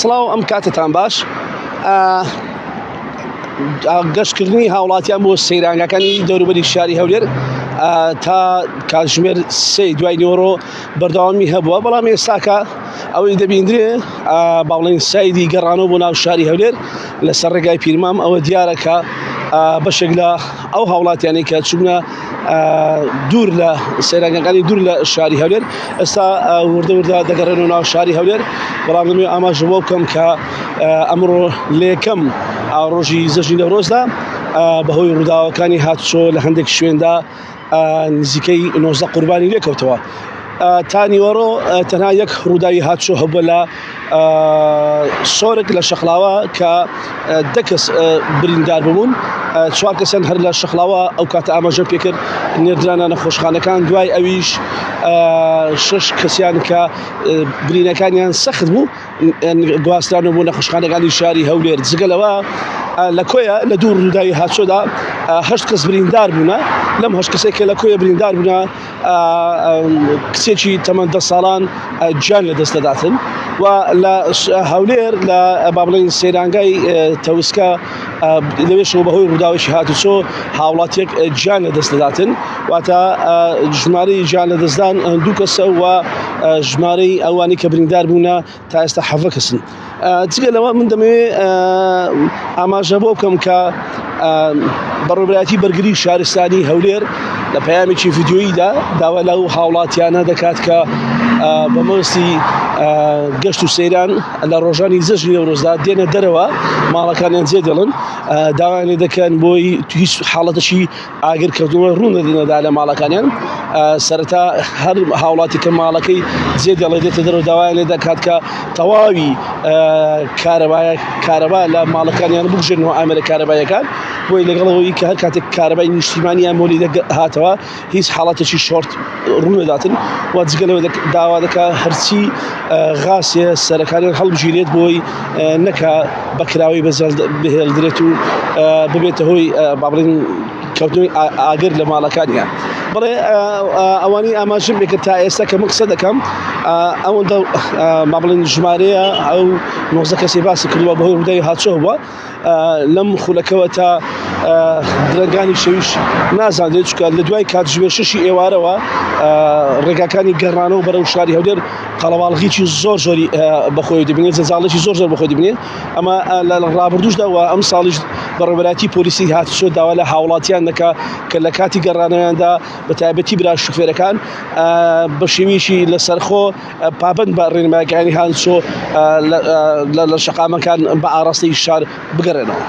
سڵاو ئەم کاتتان باش. گەشتکردنی هاوڵاتیان بۆ سەیرانگاکانی دەوروبەری شاری هەولێر تا کاتژمێر 3 دوای نیوەڕۆ بەردەوامی هەبووە، بەڵام ئێستاکە ئەوەی دەبیندرێ با بڵێن سایدی گەڕانەوە بۆ ناو شاری هەولێر لەسەر ڕێگای پیرمام ئەوە دیارەکە بەشێک لە ئەو هاوڵاتیانی کە چوونە دوور لە سەیرانگاکانی دوور لە شاری هەولێر ئێستا وردە دەگەڕێنەوە ناو شاری هەولێر، بەڵام دەمێ ئاماژە بۆ بکەم کە ئەمڕۆ لە یەکەم ڕۆژی زەژنی نەورۆزدا بەهۆی ڕووداوەکانی هاتوچۆ لە هەندێک شوێندا نزیکەی 19 قوربانی لێکەوتەوە. تا نیوەڕۆ تەنها یەک ڕووداوی هاتوچۆ هەبووە لە سۆرک لە شەقلاوە کە 10 کەس بریندار ببوون، 4 کەسیان هەر لە شەقلاوە ئەو کاتە ئاماژە پێکرد نێردرانە نەخۆشخانەکان، دوای ئەویش 6 کەسیان کە برینەکانیان سەخت بوو گواستران بوو نەخۆشخانەکانی شاری هەولێر. جگەلەوە لە کۆیە لە دوو ڕووداوی هاتوچۆدا 8 کەس بریندار بوونە، لەم 8 کەسێک کە لە کۆیە بریندار بوونە کچێکی تەمەن 10 ساڵان گیان لە دەست دەداتن، و لە هەولێر لە با بڵێن سەیرانگای تەوسکە لەوێشەوە بەهۆی ڕووداوێکی هاتوچۆ هاوڵاتیەک گیان لە دەست دەداتن، واتە ژمارەی گیان لە دەستدان 2 کەسە و ژمارەی ئەوانی کە بریندار بوونە تا ئێستا 7 کەسن. جگەلەوە من دەمەوێت ئاماژە بۆ بکەم کە بەڕێوەبەرایەتی بەرگری شارستانی هەولێر لە پەیامێکی ڤیدیۆییدا داوا لەو هاوڵاتیانە دەکات کە بە مەبەستی گەشت و سەیران لە ڕۆژانی زەژنی نەورۆزدا دێنە دەرەوە، ماڵەکانیان جێ دێڵن، داوایان لێ دەکەن بۆی هیچ حاڵەتێکی ئاگرکردنەوە ڕوو نەدێنەدا لە ماڵەکانیان. سەرەتا هەر هاوڵاتی کە ماڵەکەی جێ دێڵێ دێتە دەرەوە داوایان لێ دەکات کە تەواوی کارەبا لە ماڵەکانیان بگژێنەوە ئامێرە کارەبایەکان، بۆی لەگەڵەوەی کە هەر کاتێک کارەبای نیشتیمانیان مۆلی هاتەوە هیچ حاڵەتێکی شۆرت ڕوو نەداتن، و جگەلەوە داوا دەکات هەرچی غاسیە سەرەکانیان هەڵبژیرێت بۆی نەکا بەکراوی بهێڵدرێت و ببێتە هۆی با بڵێن کەوتنەوەی ئاگر لە ماڵەکانیان. بڵێ ئەوانی ئاماژەم بێکرد تا ئێستا کە من قسە دەکەم ئەوەندە با بڵێن ژمارەیە ئەو 19 کەسی باسی کردووە بەهۆی ڕووداوی هاتوچۆ بووە. لەم خولەکەوە تا درەنگانی شەویش نازانێت، چکە لە دوای کاتژمێر 6 ئێوارەوە ڕێگاکانی گەڕانەوە بەرەو شاری هەولێر قەڵەباڵغیی زۆری بەخۆی دەبینێت، جەنجاڵێکی زۆر بەخۆی دەبینێت. ئەمە لە ڕابردووشدا و ئەم ساڵیش بەڕێوەبەرایەتی پۆلیسی هاتوچۆ داوا لە هاوڵاتیان دەکا کە لە کاتی گەڕانەوەیاندا بەتایبەتی برا شوفێرەکان بە شێوەیەکی لەسەرخۆ پابەند بە ڕێنماییەکانی هاتوچۆ لە شەقامەکان بە ئاڕاستەی شار بگەڕێنەوە.